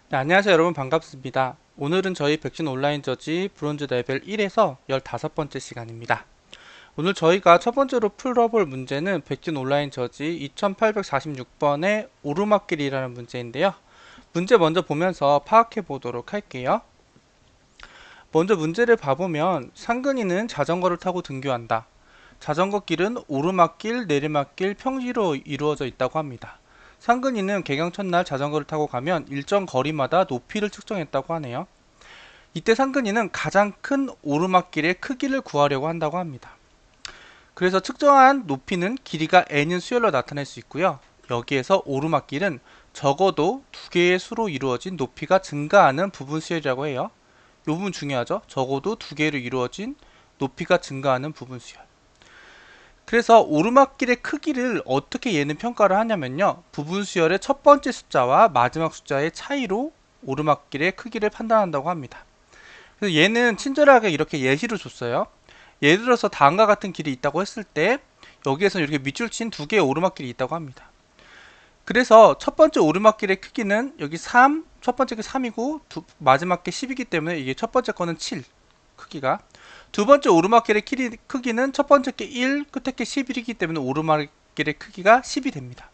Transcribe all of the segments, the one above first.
네, 안녕하세요 여러분, 반갑습니다. 오늘은 저희 백신 온라인 저지 브론즈 레벨 1에서 15번째 시간입니다. 오늘 저희가 첫 번째로 풀어볼 문제는 백신 온라인 저지 2846번의 오르막길이라는 문제인데요. 문제 먼저 보면서 파악해 보도록 할게요. 먼저 문제를 봐보면 상근이는 자전거를 타고 등교한다. 자전거 길은 오르막길, 내리막길, 평지로 이루어져 있다고 합니다. 상근이는 개강 첫날 자전거를 타고 가면 일정 거리마다 높이를 측정했다고 하네요. 이때 상근이는 가장 큰 오르막길의 크기를 구하려고 한다고 합니다. 그래서 측정한 높이는 길이가 n인 수열로 나타낼 수 있고요. 여기에서 오르막길은 적어도 두 개의 수로 이루어진 높이가 증가하는 부분 수열이라고 해요. 이 부분 중요하죠. 적어도 두 개로 이루어진 높이가 증가하는 부분 수열. 그래서 오르막길의 크기를 어떻게 얘는 평가를 하냐면요. 부분 수열의 첫 번째 숫자와 마지막 숫자의 차이로 오르막길의 크기를 판단한다고 합니다. 그래서 얘는 친절하게 이렇게 예시를 줬어요. 예를 들어서 다음과 같은 길이 있다고 했을 때 여기에서 이렇게 밑줄 친 두 개의 오르막길이 있다고 합니다. 그래서 첫 번째 오르막길의 크기는 여기 3, 첫 번째 게 3이고 마지막 게 10이기 때문에 이게 첫 번째 거는 7 크기가, 두 번째 오르막길의 크기는 첫 번째 게 1, 끝에 게 11이기 때문에 오르막길의 크기가 10이 됩니다.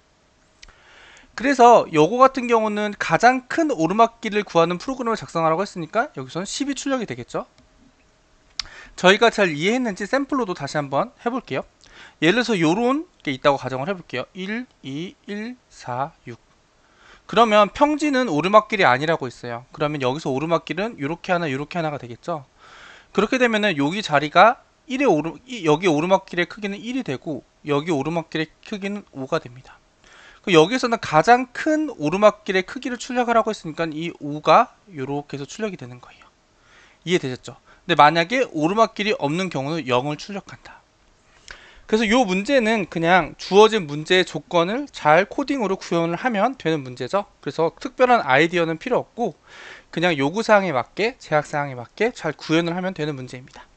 그래서 요거 같은 경우는 가장 큰 오르막길을 구하는 프로그램을 작성하라고 했으니까 여기서는 10이 출력이 되겠죠. 저희가 잘 이해했는지 샘플로도 다시 한번 해볼게요. 예를 들어서 요런 게 있다고 가정을 해볼게요. 1, 2, 1, 4, 6. 그러면 평지는 오르막길이 아니라고 있어요. 그러면 여기서 오르막길은 요렇게 하나 요렇게 하나가 되겠죠. 그렇게 되면은 여기 자리가 1의 여기 오르막길의 크기는 1이 되고 여기 오르막길의 크기는 5가 됩니다. 여기에서는 가장 큰 오르막길의 크기를 출력하라고 했으니까 이 5가 이렇게 해서 출력이 되는 거예요. 이해되셨죠? 근데 만약에 오르막길이 없는 경우는 0을 출력한다. 그래서 이 문제는 그냥 주어진 문제의 조건을 잘 코딩으로 구현을 하면 되는 문제죠. 그래서 특별한 아이디어는 필요 없고 그냥 요구사항에 맞게, 제약사항에 맞게 잘 구현을 하면 되는 문제입니다.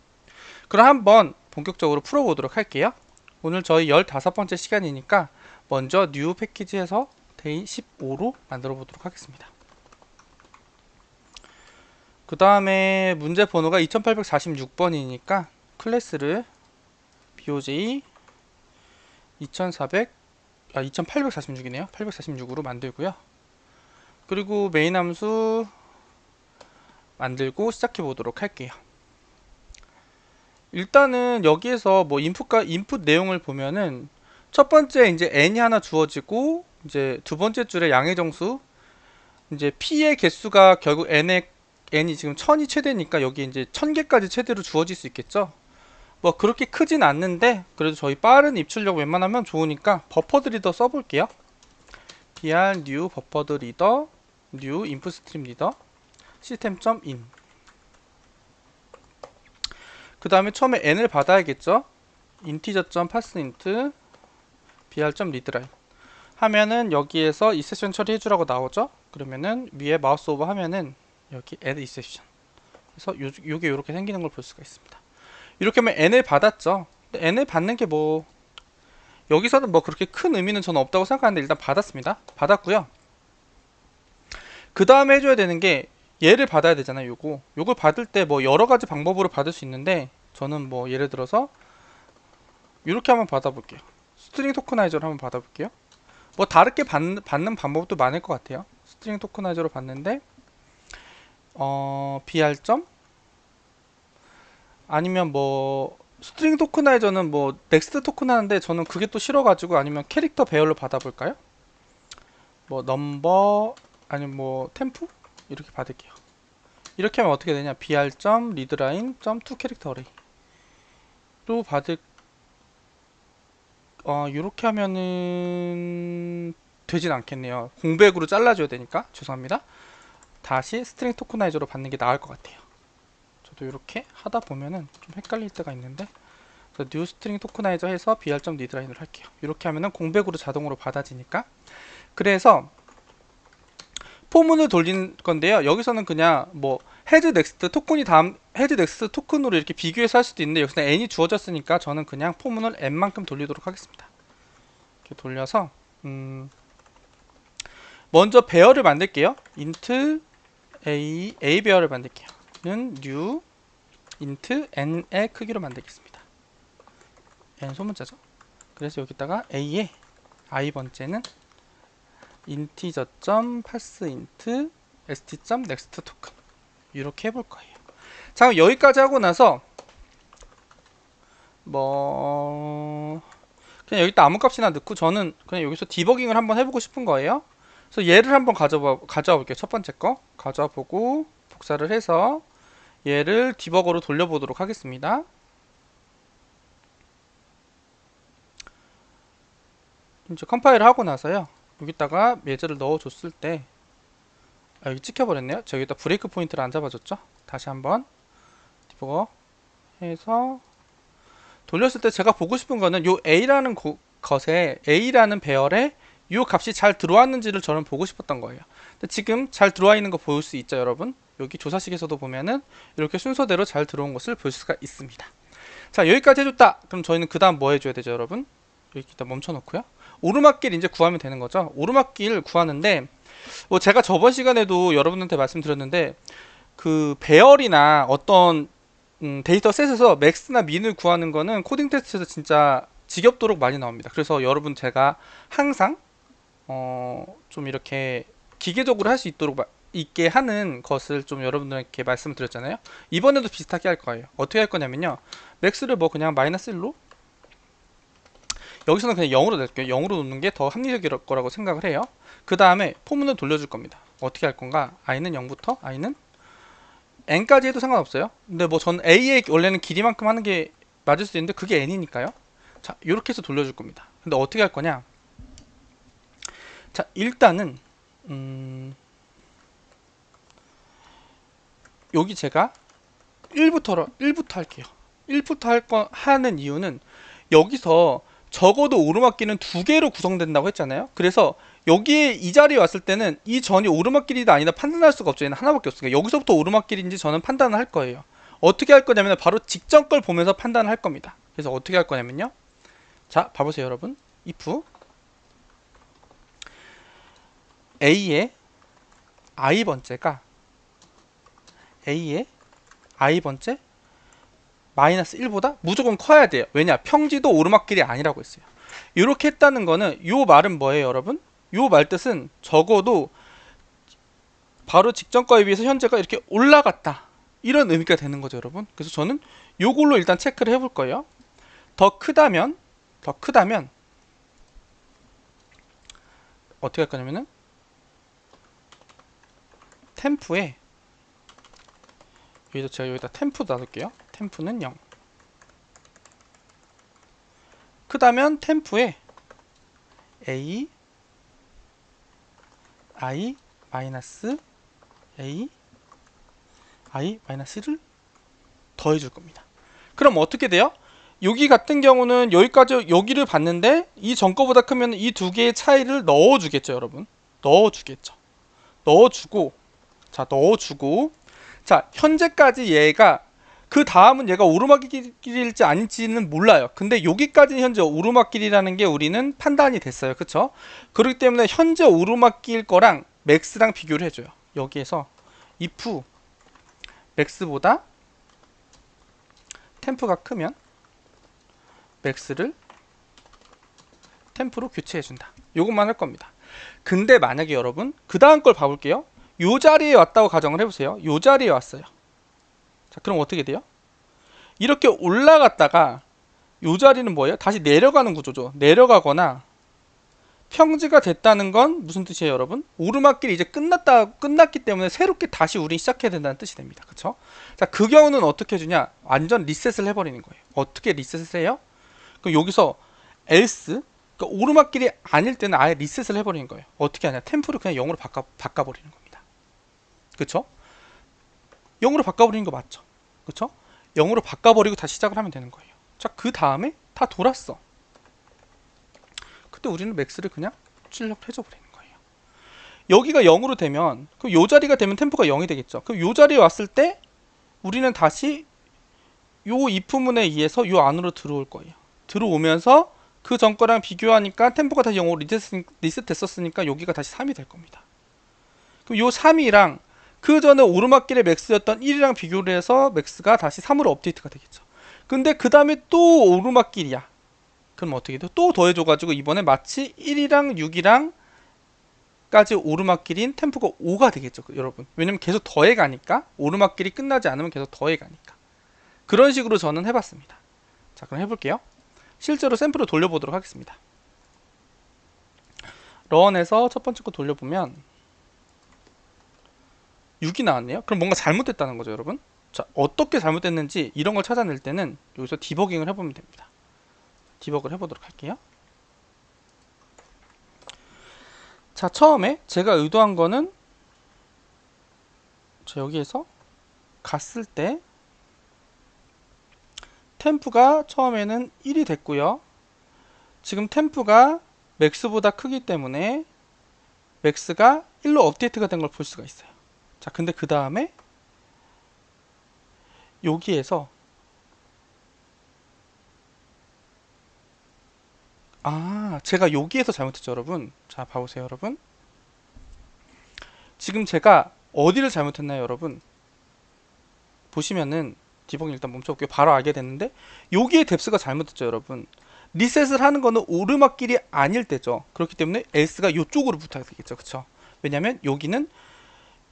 그럼 한번 본격적으로 풀어보도록 할게요. 오늘 저희 15번째 시간이니까 먼저 뉴 패키지에서 데이 15로 만들어 보도록 하겠습니다. 그 다음에 문제 번호가 2846번이니까 클래스를 BOJ 2846이네요. 846으로 만들고요. 그리고 메인 함수 만들고 시작해 보도록 할게요. 일단은 여기에서 뭐 인풋 내용을 보면은 첫 번째 이제 n이 하나 주어지고 이제 두 번째 줄에 양의 정수, 이제 p의 개수가 결국 n이 지금 1000이 최대니까 여기 이제 1000개까지 최대로 주어질 수 있겠죠. 뭐 그렇게 크진 않는데 그래도 저희 빠른 입출력 웬만하면 좋으니까 버퍼드 리더 써볼게요. br new 버퍼드 리더 new input stream 리더 system.in. 그 다음에 처음에 n을 받아야겠죠. integer.parseInt br.readline 하면은 여기에서 exception 처리해주라고 나오죠. 그러면은 위에 마우스 오버 하면은 여기 add exception, 그래서 요게 이렇게 생기는 걸 볼 수가 있습니다. 이렇게 하면 n을 받았죠. 근데 n을 받는 게 뭐 여기서는 뭐 그렇게 큰 의미는 저는 없다고 생각하는데 일단 받았습니다. 받았고요. 그 다음에 해줘야 되는 게 얘를 받아야 되잖아요. 요걸 받을 때 뭐 여러 가지 방법으로 받을 수 있는데 저는 뭐 예를 들어서 이렇게 한번 받아볼게요. 스트링 토커나이저로 한번 받아볼게요. 뭐 다르게 받는 방법도 많을 것 같아요. 스트링 토커나이저로 받는데 br 점 아니면 뭐 스트링 토커나이저는 뭐 넥스트 토큰 하는데 저는 그게 또 싫어가지고 아니면 캐릭터 배열로 받아볼까요? 뭐 넘버 아니면 뭐 템프 이렇게 받을게요. 이렇게 하면 어떻게 되냐, br 점 리드라인 점 to 캐릭터 어레이로 받을 이렇게 하면은 되진 않겠네요. 공백으로 잘라줘야 되니까 죄송합니다. 다시 스트링 토커나이저로 받는 게 나을 것 같아요. 저도 이렇게 하다 보면은 좀 헷갈릴 때가 있는데 뉴 스트링 토커나이저 해서 br.readline을 할게요. 이렇게 하면은 공백으로 자동으로 받아지니까. 그래서 포문을 돌린 건데요. 여기서는 그냥 뭐 헤드 넥스트 토큰이 다음 헤드 넥스트 토큰으로 이렇게 비교해서 할 수도 있는데 여기서는 n이 주어졌으니까 저는 그냥 포문을 n만큼 돌리도록 하겠습니다. 이렇게 돌려서 먼저 배열을 만들게요. int a 배열을 만들게요. 는 new int n의 크기로 만들겠습니다. n 소문자죠. 그래서 여기다가 a의 I 번째는 integer.parseInt st.nextToken 이렇게 해볼 거예요. 자, 그럼 여기까지 하고 나서 그냥 여기다 아무 값이나 넣고 저는 그냥 여기서 디버깅을 한번 해보고 싶은 거예요. 그래서 얘를 한번 가져와 볼게요. 첫 번째 거 가져와 보고 복사를 해서 얘를 디버거로 돌려보도록 하겠습니다. 이제 컴파일을 하고 나서요. 여기다가 예제를 넣어줬을 때 여기 찍혀버렸네요. 저 여기다 브레이크 포인트를 안 잡아줬죠. 다시 한번 디버거 해서 돌렸을 때 제가 보고 싶은 거는 요 A라는 것에 A라는 배열에 요 값이 잘 들어왔는지를 저는 보고 싶었던 거예요. 근데 지금 잘 들어와 있는 거 보일 수 있죠, 여러분? 여기 조사식에서도 보면은 이렇게 순서대로 잘 들어온 것을 볼 수가 있습니다. 자, 여기까지 해줬다. 그럼 저희는 그 다음 뭐 해줘야 되죠, 여러분? 여기 일단 멈춰놓고요. 오르막길 이제 구하면 되는 거죠. 오르막길 구하는데 뭐 제가 저번 시간에도 여러분한테 말씀드렸는데 그 배열이나 어떤 데이터 셋에서 맥스나 민을 구하는 거는 코딩 테스트에서 진짜 지겹도록 많이 나옵니다. 그래서 여러분 제가 항상 좀 이렇게 기계적으로 할 수 있게 하는 것을 좀 여러분들에게 말씀을 드렸잖아요. 이번에도 비슷하게 할 거예요. 어떻게 할 거냐면요. 맥스를 뭐 그냥 마이너스 1로 여기서는 그냥 0으로 낼게요. 0으로 놓는 게 더 합리적일 거라고 생각을 해요. 그 다음에 포문을 돌려줄 겁니다. 어떻게 할 건가? i는 0부터 i는 n까지 해도 상관없어요. 근데 뭐 전 a의 원래는 길이만큼 하는 게 맞을 수 있는데 그게 n이니까요. 자, 이렇게 해서 돌려줄 겁니다. 근데 어떻게 할 거냐? 자, 일단은 여기 제가 1부터 할게요. 1부터 하는 이유는 여기서 적어도 오르막길은 2개로 구성된다고 했잖아요. 그래서 여기에 이 자리에 왔을 때는 이 전이 오르막길이다 아니다 판단할 수가 없죠. 얘는 하나밖에 없으니까 여기서부터 오르막길인지 저는 판단을 할 거예요. 어떻게 할 거냐면 바로 직전 걸 보면서 판단을 할 겁니다. 그래서 어떻게 할 거냐면요. 자, 봐보세요, 여러분. if a의 i번째가 a의 i번째 마이너스 1보다 무조건 커야 돼요. 왜냐? 평지도 오르막길이 아니라고 했어요. 이렇게 했다는 거는 요 말은 뭐예요, 여러분? 요 말 뜻은 적어도 바로 직전 거에 비해서 현재가 이렇게 올라갔다. 이런 의미가 되는 거죠, 여러분. 그래서 저는 요걸로 일단 체크를 해볼 거예요. 더 크다면 어떻게 할 거냐면은 템프에 제가 여기다 템프 놔둘게요. 템프는 0. 크다면 템프에 a i 마이너스 a i 마이너스 1을 더해줄 겁니다. 그럼 어떻게 돼요? 여기 같은 경우는 여기를 봤는데 이 전 거보다 크면 이 두 개의 차이를 넣어주겠죠, 여러분. 넣어주겠죠. 넣어주고 자, 현재까지 얘가 그 다음은 얘가 오르막길일지 아닌지는 몰라요. 근데 여기까지는 현재 오르막길이라는 게 우리는 판단이 됐어요. 그쵸? 그렇기 때문에 현재 오르막길 거랑 맥스랑 비교를 해줘요. 여기에서 if 맥스보다 템프가 크면 맥스를 템프로 교체해준다. 요것만 할 겁니다. 근데 만약에 여러분 그 다음 걸 봐볼게요. 요 자리에 왔다고 가정을 해보세요. 요 자리에 왔어요. 자, 그럼 어떻게 돼요? 이렇게 올라갔다가 요 자리는 뭐예요? 다시 내려가는 구조죠. 내려가거나 평지가 됐다는 건 무슨 뜻이에요, 여러분? 오르막길이 이제 끝났기 때문에 새롭게 다시 우리 시작해야 된다는 뜻이 됩니다. 그쵸? 자, 그 경우는 어떻게 해주냐? 완전 리셋을 해버리는 거예요. 어떻게 리셋을 해요? 그럼 여기서 else, 그러니까 오르막길이 아닐 때는 아예 리셋을 해버리는 거예요. 어떻게 하냐? 템프를 그냥 0으로 바꿔버리는 겁니다. 그쵸? 0으로 바꿔버리는 거 맞죠? 그쵸? 0으로 바꿔버리고 다시 시작을 하면 되는 거예요. 자, 그 다음에 다 돌았어. 그때 우리는 맥스를 그냥 출력을 해줘버리는 거예요. 여기가 0으로 되면 그럼 요 자리가 되면 템포가 0이 되겠죠. 그럼 요 자리에 왔을 때 우리는 다시 요 if문에 의해서 요 안으로 들어올 거예요. 들어오면서 그 전 거랑 비교하니까 템포가 다시 0으로 리셋됐었으니까 여기가 다시 3이 될 겁니다. 그럼 요 3이랑 그 전에 오르막길의 맥스였던 1이랑 비교를 해서 맥스가 다시 3으로 업데이트가 되겠죠. 근데 그 다음에 또 오르막길이야. 그럼 어떻게 돼? 또 더해줘가지고 이번에 마치 1이랑 6이랑 까지 오르막길인 템포가 5가 되겠죠, 여러분. 왜냐면 계속 더해가니까. 오르막길이 끝나지 않으면 계속 더해가니까. 그런 식으로 저는 해봤습니다. 자, 그럼 해볼게요. 실제로 샘플을 돌려보도록 하겠습니다. 런에서 첫 번째 거 돌려보면 6이 나왔네요. 그럼 뭔가 잘못됐다는 거죠, 여러분. 자, 어떻게 잘못됐는지 이런 걸 찾아낼 때는 여기서 디버깅을 해보면 됩니다. 디버그를 해보도록 할게요. 자, 처음에 제가 의도한 거는 자, 여기에서 갔을 때 템프가 처음에는 1이 됐고요. 지금 템프가 맥스보다 크기 때문에 맥스가 1로 업데이트가 된 걸 볼 수가 있어요. 자, 근데 그 다음에 여기에서 제가 여기에서 잘못했죠, 여러분. 자, 봐보세요, 여러분. 지금 제가 어디를 잘못했나요, 여러분? 보시면은 디버깅 일단 멈춰볼게요. 바로 알게 됐는데 여기에 뎁스가 잘못했죠, 여러분. 리셋을 하는 거는 오르막길이 아닐 때죠. 그렇기 때문에 S가 이쪽으로 붙어야 되겠죠, 그쵸? 왜냐면 여기는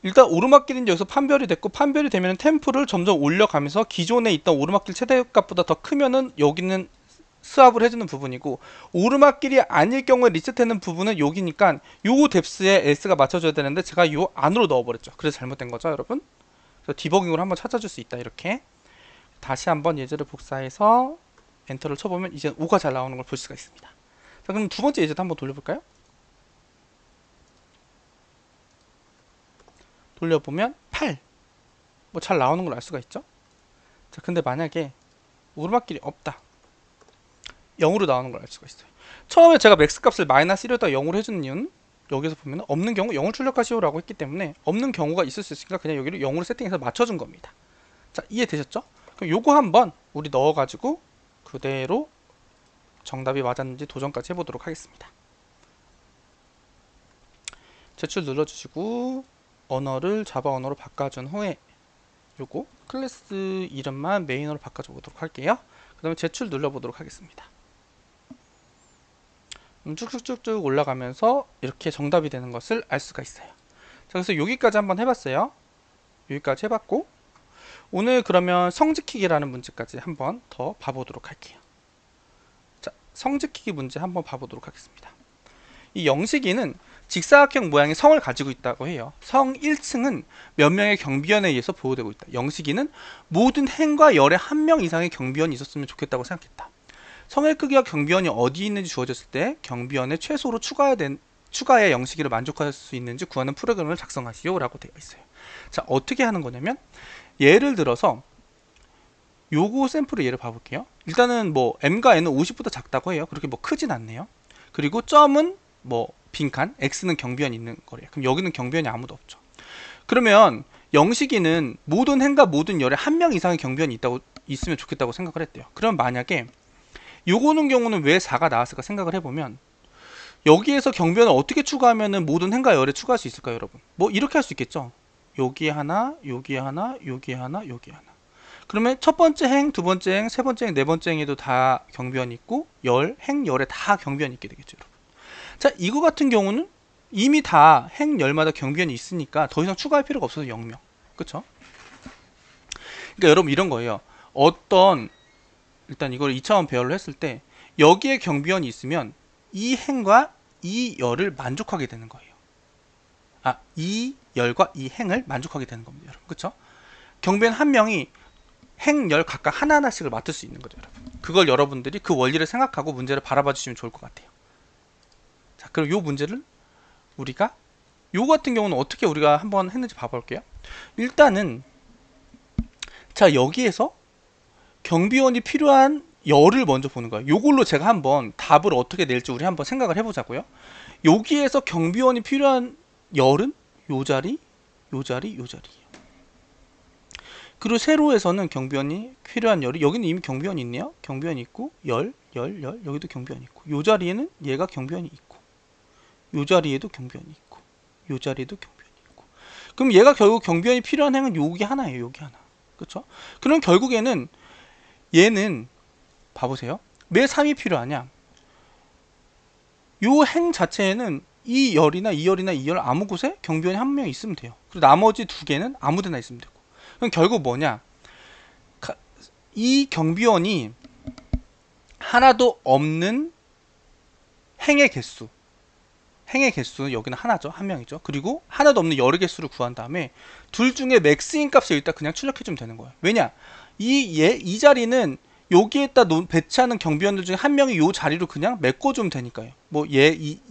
일단 오르막길은 여기서 판별이 됐고, 판별이 되면 템프를 점점 올려가면서 기존에 있던 오르막길 최대값보다 더 크면은 여기는 스왑을 해주는 부분이고, 오르막길이 아닐 경우에 리셋하는 부분은 여기니까 요 뎁스에 S가 맞춰줘야 되는데 제가 요 안으로 넣어버렸죠. 그래서 잘못된 거죠, 여러분. 그래서 디버깅으로 한번 찾아줄 수 있다. 이렇게 다시 한번 예제를 복사해서 엔터를 쳐보면 이제 5가 잘 나오는 걸 볼 수가 있습니다. 자, 그럼 두 번째 예제도 한번 돌려볼까요? 돌려보면 8. 뭐 잘 나오는 걸 알 수가 있죠. 자, 근데 만약에 오르막길이 없다, 0으로 나오는 걸 알 수가 있어요. 처음에 제가 맥스 값을 마이너스 1에다 0으로 해주는 이유는 여기서 보면 없는 경우 0을 출력하시오 라고 했기 때문에 없는 경우가 있을 수 있으니까 그냥 여기를 0으로 세팅해서 맞춰준 겁니다. 자, 이해되셨죠? 그럼 요거 한번 우리 넣어가지고 그대로 정답이 맞았는지 도전까지 해보도록 하겠습니다. 제출 눌러주시고 언어를 자바 언어로 바꿔준 후에 요거 클래스 이름만 메인으로 바꿔줘 보도록 할게요. 그 다음에 제출 눌러보도록 하겠습니다. 쭉쭉쭉쭉 올라가면서 이렇게 정답이 되는 것을 알 수가 있어요. 자, 그래서 여기까지 한번 해봤어요. 여기까지 해봤고, 오늘 그러면 성지키기라는 문제까지 한번 더 봐보도록 할게요. 자, 성지키기 문제 한번 봐보도록 하겠습니다. 이 영식이는 직사각형 모양의 성을 가지고 있다고 해요. 성 1층은 몇 명의 경비원에 의해서 보호되고 있다. 영식이는 모든 행과 열에 한 명 이상의 경비원이 있었으면 좋겠다고 생각했다. 성의 크기와 경비원이 어디 있는지 주어졌을 때 경비원에 최소로 추가해야 영식이를 만족할 수 있는지 구하는 프로그램을 작성하시오 라고 되어 있어요. 자, 어떻게 하는 거냐면 예를 들어서 요거 샘플을 예를 봐볼게요. 일단은 뭐 m과 n은 50보다 작다고 해요. 그렇게 뭐 크진 않네요. 그리고 점은 뭐 빈칸, x는 경비원이 있는 거래요. 그럼 여기는 경비원이 아무도 없죠. 그러면 영식이는 모든 행과 모든 열에 한 명 이상의 경비원이 있으면 좋겠다고 생각을 했대요. 그럼 만약에 요거는 경우는 왜 4가 나왔을까 생각을 해보면 여기에서 경비원을 어떻게 추가하면은 모든 행과 열에 추가할 수 있을까요, 여러분? 뭐 이렇게 할 수 있겠죠. 여기에 하나, 여기에 하나, 여기에 하나, 여기에 하나. 그러면 첫 번째 행, 두 번째 행, 세 번째 행, 네 번째 행에도 다 경비원이 있고 행, 열에 다 경비원이 있게 되겠죠, 여러분. 자, 이거 같은 경우는 이미 다 행, 열마다 경비원이 있으니까 더 이상 추가할 필요가 없어서 0명. 그쵸? 그러니까 여러분 이런 거예요. 일단 이걸 2차원 배열로 했을 때 여기에 경비원이 있으면 이 행과 이 열을 만족하게 되는 거예요. 이 열과 이 행을 만족하게 되는 겁니다, 여러분. 그쵸? 경비원 한 명이 행, 열 각각 하나하나씩을 맡을 수 있는 거죠, 여러분. 그걸 여러분들이 그 원리를 생각하고 문제를 바라봐 주시면 좋을 것 같아요. 자, 그럼 요 문제를 우리가 요 같은 경우는 어떻게 우리가 한번 했는지 봐볼게요. 일단은 자, 여기에서 경비원이 필요한 열을 먼저 보는 거예요. 요걸로 제가 한번 답을 어떻게 낼지 우리 한번 생각을 해보자고요. 여기에서 경비원이 필요한 열은 요 자리, 요 자리, 요 자리예요. 그리고 세로에서는 경비원이 필요한 열이 여기는 이미 경비원이 있네요. 경비원이 있고 열, 여기도 경비원이 있고 요 자리에는 얘가 경비원이 있고 요 자리에도 경비원이 있고 요 자리에도 경비원이 있고 그럼 얘가 결국 경비원이 필요한 행은 요게 하나예요. 요게 하나. 그쵸? 그럼 결국에는 얘는 봐보세요. 왜 3이 필요하냐? 요 행 자체에는 이 열이나 이 열이나 이 열 아무 곳에 경비원이 한 명 있으면 돼요. 그리고 나머지 두 개는 아무 데나 있으면 되고. 그럼 결국 뭐냐? 이 경비원이 하나도 없는 행의 개수. 행의 개수는 여기는 하나죠. 한 명이죠. 그리고 하나도 없는 열의 개수를 구한 다음에 둘 중에 맥스인 값을 일단 그냥 출력해주면 되는 거예요. 왜냐? 이 자리는 여기에다 배치하는 경비원들 중에 한 명이 이 자리로 그냥 메꿔주면 되니까요. 뭐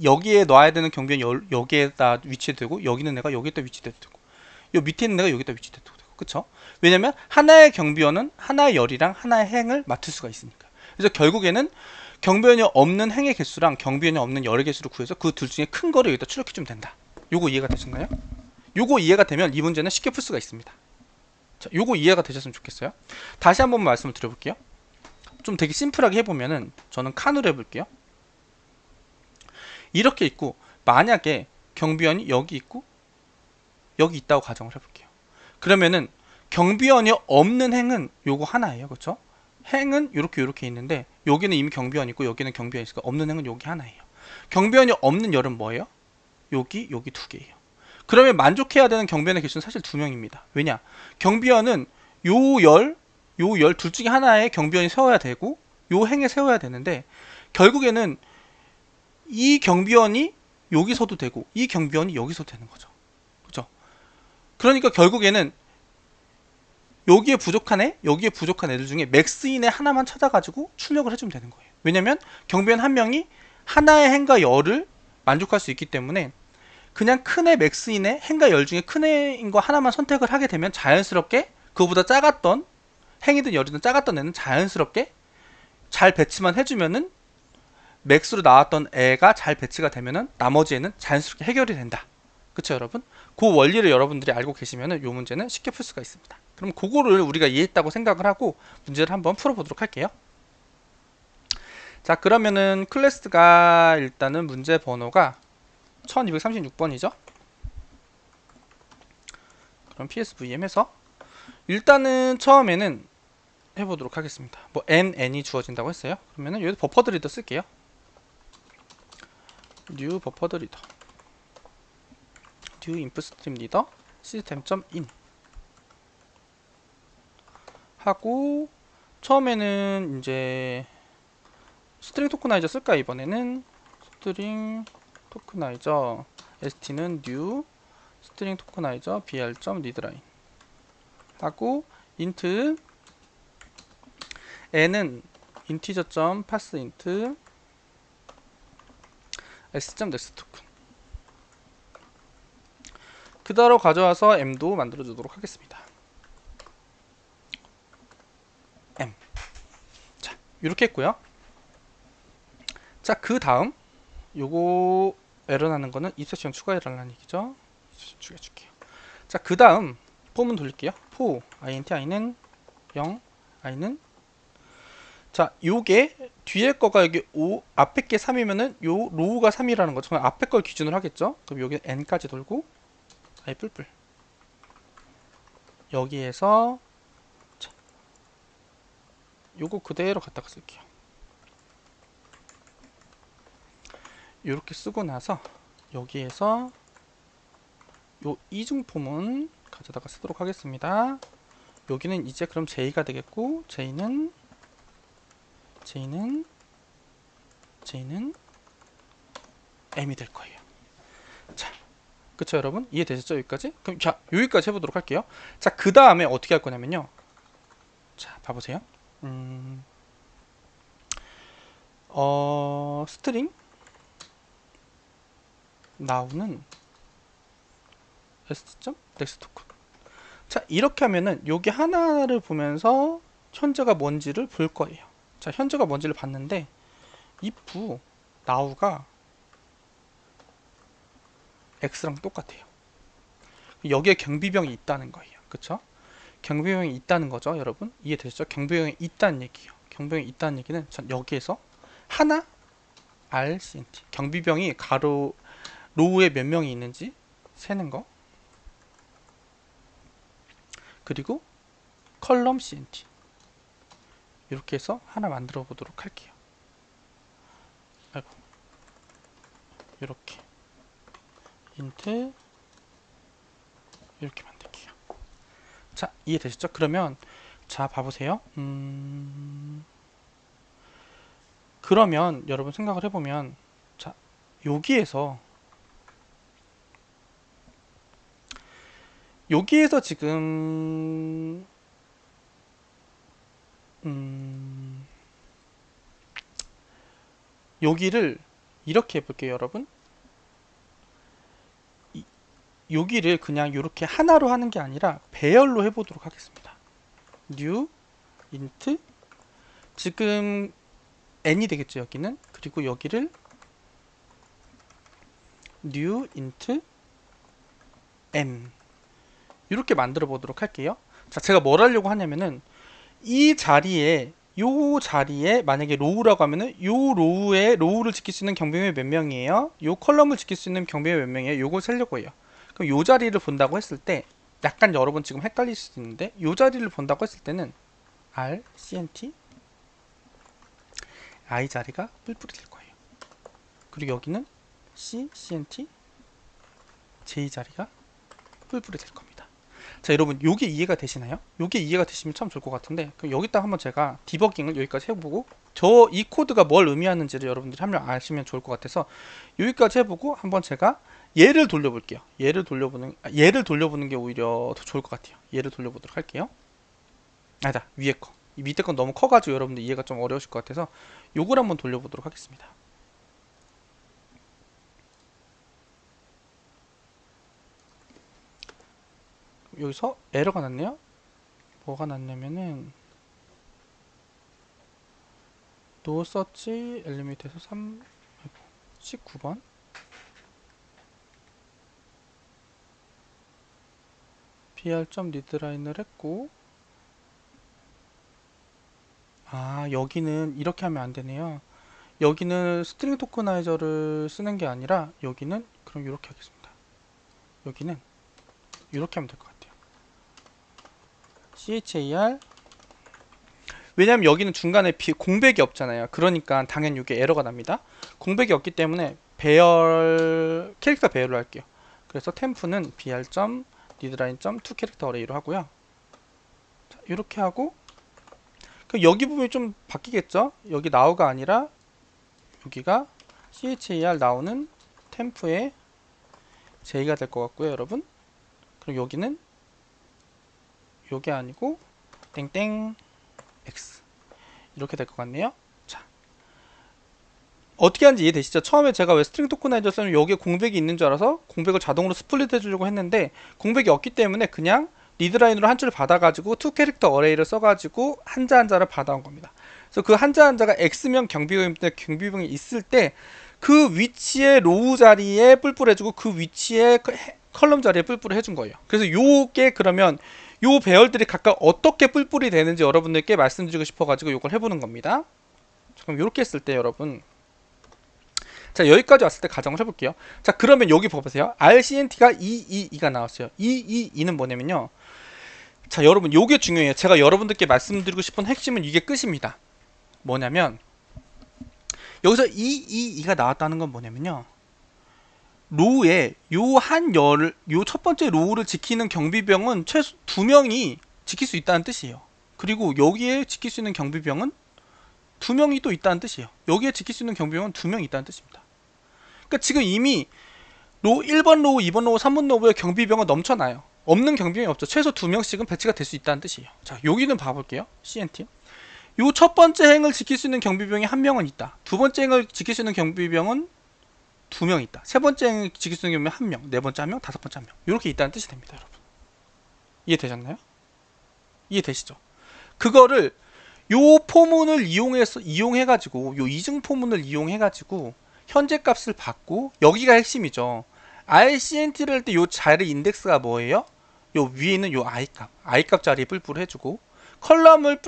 여기에 놔야 되는 경비원 여기에다 위치되고, 여기는 내가 여기에다 위치돼도 되고, 요 밑에 있는 내가 여기에다 위치돼도 되고. 그쵸? 왜냐면 하나의 경비원은 하나의 열이랑 하나의 행을 맡을 수가 있으니까. 그래서 결국에는 경비원이 없는 행의 개수랑 경비원이 없는 열의 개수를 구해서 그 둘 중에 큰 거를 여기다 출력해주면 된다. 요거 이해가 되셨나요? 요거 이해가 되면 이 문제는 쉽게 풀 수가 있습니다. 자, 요거 이해가 되셨으면 좋겠어요. 다시 한번 말씀을 드려볼게요. 좀 되게 심플하게 해보면은 저는 칸으로 해볼게요. 이렇게 있고, 만약에 경비원이 여기 있고 여기 있다고 가정을 해볼게요. 그러면은 경비원이 없는 행은 요거 하나예요. 그쵸? 행은 요렇게 있는데 여기는 이미 경비원이 있고 여기는 경비원이 있으니까 없는 행은 여기 하나예요. 경비원이 없는 열은 뭐예요? 여기 두 개예요. 그러면 만족해야 되는 경비원의 개수는 사실 두 명입니다. 왜냐? 경비원은 요 열 둘 중에 하나에 경비원이 세워야 되고 요 행에 세워야 되는데, 결국에는 이 경비원이 여기서도 되고 이 경비원이 여기서도 되는 거죠. 그죠? 그러니까 결국에는 여기에 부족한 애들 중에 맥스인의 하나만 찾아가지고 출력을 해주면 되는 거예요. 왜냐면 경비원 한 명이 하나의 행과 열을 만족할 수 있기 때문에 그냥 큰 애 맥스인의 행과 열 중에 큰 애인 거 하나만 선택을 하게 되면 자연스럽게 그거보다 작았던 행이든 열이든 작았던 애는 자연스럽게 잘 배치만 해주면은 맥스로 나왔던 애가 잘 배치가 되면은 나머지 애는 자연스럽게 해결이 된다. 그쵸 여러분? 그 원리를 여러분들이 알고 계시면은 이 문제는 쉽게 풀 수가 있습니다. 그럼 그거를 우리가 이해했다고 생각을 하고 문제를 한번 풀어보도록 할게요. 자, 그러면은 클래스가 일단은 문제 번호가 1236번이죠. 그럼 PSVM 해서 일단은 처음에는 해보도록 하겠습니다. 뭐 n이 주어진다고 했어요. 그러면은 여기 버퍼드 리더 쓸게요. new 버퍼드 리더 new inputstream 리더 system.in 하고, 처음에는 이제 스트링 토크나이저 쓸까? 이번에는 스트링 토크나이저 st는 new 스트링 토크나이저 br.readline 하고, int n은 integer.parseInt s.next 토큰 그대로 가져와서 m도 만들어 주도록 하겠습니다. m. 자, 이렇게 했고요. 자, 그 다음 요거 에러 나는 거는 입세션 추가해달라는 얘기죠. 입세션 추가해줄게요. 자, 그 다음 폼은 돌릴게요. for int i는 0 i는, 자, 요게 뒤에 거가 여기 5, 앞에 게 3이면은 요 로우가 3이라는 거죠. 그럼 앞에 걸 기준으로 하겠죠. 그럼 여기 n까지 돌고 i 뿔뿔 여기에서, 자, 요거 그대로 갖다가 쓸게요. 요렇게 쓰고 나서 여기에서 요 이중폼은 가져다가 쓰도록 하겠습니다. 여기는 이제 그럼 j가 되겠고, j는 m이 될 거예요. 자, 그쵸 여러분? 이해되셨죠? 여기까지? 그럼 자, 여기까지 해보도록 할게요. 자, 그 다음에 어떻게 할 거냐면요. 자, 봐보세요. 스트링 now는 s.next 토큰. 자, 이렇게 하면은 여기 하나를 보면서 현재가 뭔지를 볼 거예요. 자, 현재가 뭔지를 봤는데 if now가 x랑 똑같아요. 여기에 경비병이 있다는 거예요. 그쵸? 경비병이 있다는 거죠, 여러분. 이해되셨죠? 경비병이 있다는 얘기예요. 경비병이 있다는 얘기는 전 여기에서 하나 rcnt 경비병이 가로 로우에 몇 명이 있는지 세는 거. 그리고 컬럼 CNT 이렇게 해서 하나 만들어 보도록 할게요. 아이고, 이렇게 인트 이렇게 만들게요. 자, 이해되셨죠? 그러면 자 봐보세요. 그러면 여러분 생각을 해보면, 자, 여기에서 지금 여기를 이렇게 해볼게요, 여러분. 여기를 그냥 이렇게 하나로 하는 게 아니라 배열로 해보도록 하겠습니다. new int 지금 n이 되겠죠, 여기는. 그리고 여기를 new int m 이렇게 만들어 보도록 할게요. 자, 제가 뭘 하려고 하냐면은 이 자리에 요 자리에 만약에 로우라고 하면은 요 로우를 지킬 수 있는 경비명이 몇 명이에요? 요 컬럼을 지킬 수 있는 경비명이 몇 명이에요? 요걸 세려고 해요. 그럼 요 자리를 본다고 했을 때 약간 여러분 지금 헷갈릴 수도 있는데, 요 자리를 본다고 했을 때는 R, CNT, I 자리가 뿔뿔이 될 거예요. 그리고 여기는 C, CNT, J 자리가 뿔뿔이 될 겁니다. 자, 여러분 요게 이해가 되시나요? 요게 이해가 되시면 참 좋을 것 같은데, 그럼 여기다 한번 제가 디버깅을 여기까지 해보고 이 코드가 뭘 의미하는지를 여러분들이 한번 아시면 좋을 것 같아서 여기까지 해보고 한번 제가 얘를 돌려볼게요. 얘를 돌려보는 게 오히려 더 좋을 것 같아요. 얘를 돌려보도록 할게요. 아니다, 위에 거. 이 밑에 건 너무 커가지고 여러분들 이해가 좀 어려우실 것 같아서 요걸 한번 돌려보도록 하겠습니다. 여기서 에러가 났네요. 뭐가 났냐면은 노 서치 엘리메이트에서 19번 br.readline을 했고, 아, 여기는 이렇게 하면 안 되네요. 여기는 스트링 토커나이저를 쓰는 게 아니라 여기는 그럼 이렇게 하겠습니다. 여기는 이렇게 하면 될 것 같아요. char, 왜냐면 여기는 중간에 공백이 없잖아요. 그러니까 당연히 이게 에러가 납니다. 공백이 없기 때문에 캐릭터 배열로 할게요. 그래서 템프는 br.readline.toCharacter array로 하고요. 자, 이렇게 하고, 여기 부분이 좀 바뀌겠죠? 여기 now가 아니라 여기가 char now는 템프의 j가 될 것 같고요, 여러분. 그럼 여기는 요게 아니고 땡땡 x 이렇게 될 것 같네요. 자, 어떻게 하는지 이해되시죠? 처음에 제가 왜 스트링 토커나이저 쓰면 여기에 공백이 있는 줄 알아서 공백을 자동으로 스플릿 해주려고 했는데, 공백이 없기 때문에 그냥 리드라인으로 한 줄 받아가지고 투 캐릭터 어레이를 써가지고 한자 한자를 받아온 겁니다. 그래서 그 한자 한자가 x면 경비병이 있을 때 그 위치에 로우 자리에 뿔뿔 해주고 그 위치에 컬럼 자리에 뿔뿔을 해준 거예요. 그래서 요게 그러면 요 배열들이 각각 어떻게 뿔뿔이 되는지 여러분들께 말씀드리고 싶어가지고 요걸 해보는 겁니다. 그럼 요렇게 했을 때 여러분, 자, 여기까지 왔을 때 가정을 해볼게요. 자, 그러면 여기 봐보세요. RCNT가 222가 나왔어요. 222는 뭐냐면요, 자, 여러분 요게 중요해요. 제가 여러분들께 말씀드리고 싶은 핵심은 이게 끝입니다. 뭐냐면 여기서 222가 나왔다는 건 뭐냐면요, 로우에 요 첫 번째 로우를 지키는 경비병은 최소 2명이 지킬 수 있다는 뜻이에요. 그리고 여기에 지킬 수 있는 경비병은 2명이 또 있다는 뜻이에요. 여기에 지킬 수 있는 경비병은 2명이 있다는 뜻입니다. 그러니까 지금 이미 1번 로우, 2번 로우, 3번 로우에 경비병은 넘쳐나요. 없는 경비병이 없죠. 최소 2명씩은 배치가 될 수 있다는 뜻이에요. 자, 여기는 봐볼게요. CNT. 요 첫 번째 행을 지킬 수 있는 경비병이 1명은 있다. 두 번째 행을 지킬 수 있는 경비병은 2명 있다. 세 번째 행을 지킬 수 있는 경비병은 1명, 네 번째 1명, 다섯 번째 1명. 이렇게 있다는 뜻이 됩니다, 여러분. 이해되셨나요? 이해되시죠? 그거를 요 포문을 이용해가지고, 요 이중 포문을 이용해가지고 현재 값을 받고, 여기가 핵심이죠. RCNT를 할 때 요 자리 인덱스가 뭐예요? 요 위에 있는 요 i값 자리에 뿔뿔 해주고, 컬럼을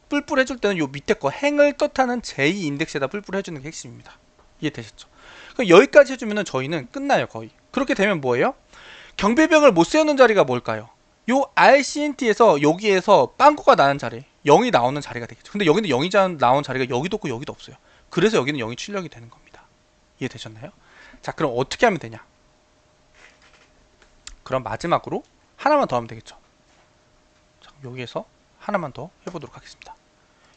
뿔뿔 해줄 때는 요 밑에 거 행을 뜻하는 j 인덱스에다 뿔뿔 해주는 게 핵심입니다. 이해되셨죠? 그럼 여기까지 해주면 저희는 끝나요, 거의. 그렇게 되면 뭐예요? 경비병을 못 세우는 자리가 뭘까요? 요 RCNT에서 여기에서 빵꾸가 나는 자리 0이 나오는 자리가 되겠죠. 근데 여기는 0이 나온 자리가 여기도 없고 여기도 없어요. 그래서 여기는 0이 출력이 되는 겁니다. 이해되셨나요? 자, 그럼 어떻게 하면 되냐? 그럼 마지막으로 하나만 더 하면 되겠죠. 자, 여기에서 하나만 더 해보도록 하겠습니다.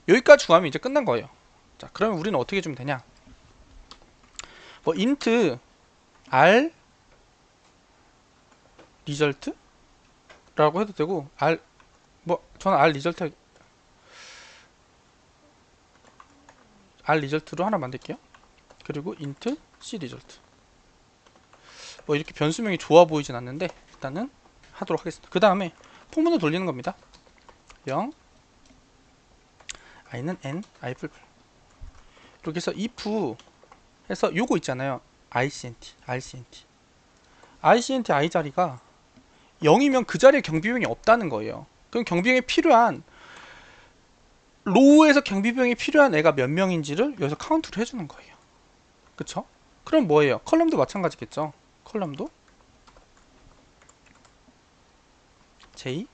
여기까지 구하면 이제 끝난 거예요. 자, 그러면 우리는 어떻게 해주면 되냐? 뭐 int r result 라고 해도 되고 저는 r result로 하나 만들게요. 그리고 int c result. 뭐 이렇게 변수명이 좋아 보이진 않는데 일단은 하도록 하겠습니다. 그 다음에 포문을 돌리는 겁니다. 0 i는 n i 풀 이렇게 해서 if 해서 요거 있잖아요. RCNT i 자리가 0이면 그 자리에 경비병이 없다는 거예요. 그럼 경비병이 필요한 로우에서 경비병이 필요한 애가 몇 명인지를 여기서 카운트를 해주는 거예요. 그쵸? 그럼 뭐예요? 컬럼도 마찬가지겠죠. 컬럼도 J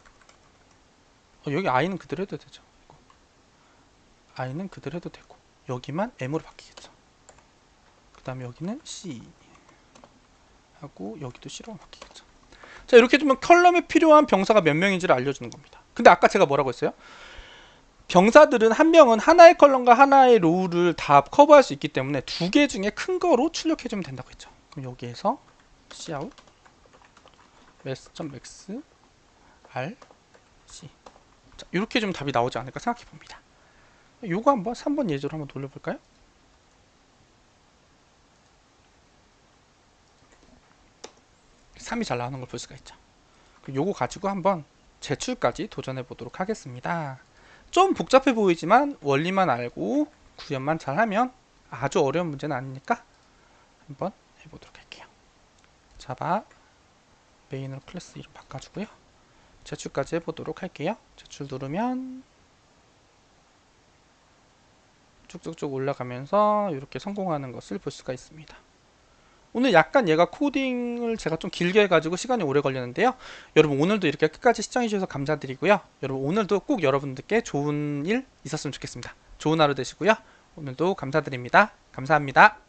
여기 i는 그대로 해도 되죠. i는 그대로 해도 되고 여기만 m으로 바뀌겠죠. 그 다음에 여기는 C 하고 여기도 C로 바뀌겠죠. 자, 이렇게 두면 컬럼에 필요한 병사가 몇 명인지를 알려주는 겁니다. 근데 아까 제가 뭐라고 했어요? 병사들은 한 명은 하나의 컬럼과 하나의 로우를 다 커버할 수 있기 때문에 두 개 중에 큰 거로 출력해주면 된다고 했죠. 그럼 여기에서 cout max.max r c 자, 이렇게 좀 답이 나오지 않을까 생각해 봅니다. 요거 한번 3번 예제로 한번 돌려볼까요? (3이) 잘 나오는 걸 볼 수가 있죠. 요거 가지고 한번 제출까지 도전해 보도록 하겠습니다. 좀 복잡해 보이지만 원리만 알고 구현만 잘하면 아주 어려운 문제는 아니니까 한번 해보도록 할게요. 자바 메인으로 클래스 이름 바꿔주고요. 제출까지 해보도록 할게요. 제출 누르면 쭉쭉쭉 올라가면서 이렇게 성공하는 것을 볼 수가 있습니다. 오늘 약간 얘가 코딩을 제가 좀 길게 해가지고 시간이 오래 걸렸는데요. 여러분 오늘도 이렇게 끝까지 시청해주셔서 감사드리고요. 여러분 오늘도 꼭 여러분들께 좋은 일 있었으면 좋겠습니다. 좋은 하루 되시고요. 오늘도 감사드립니다. 감사합니다.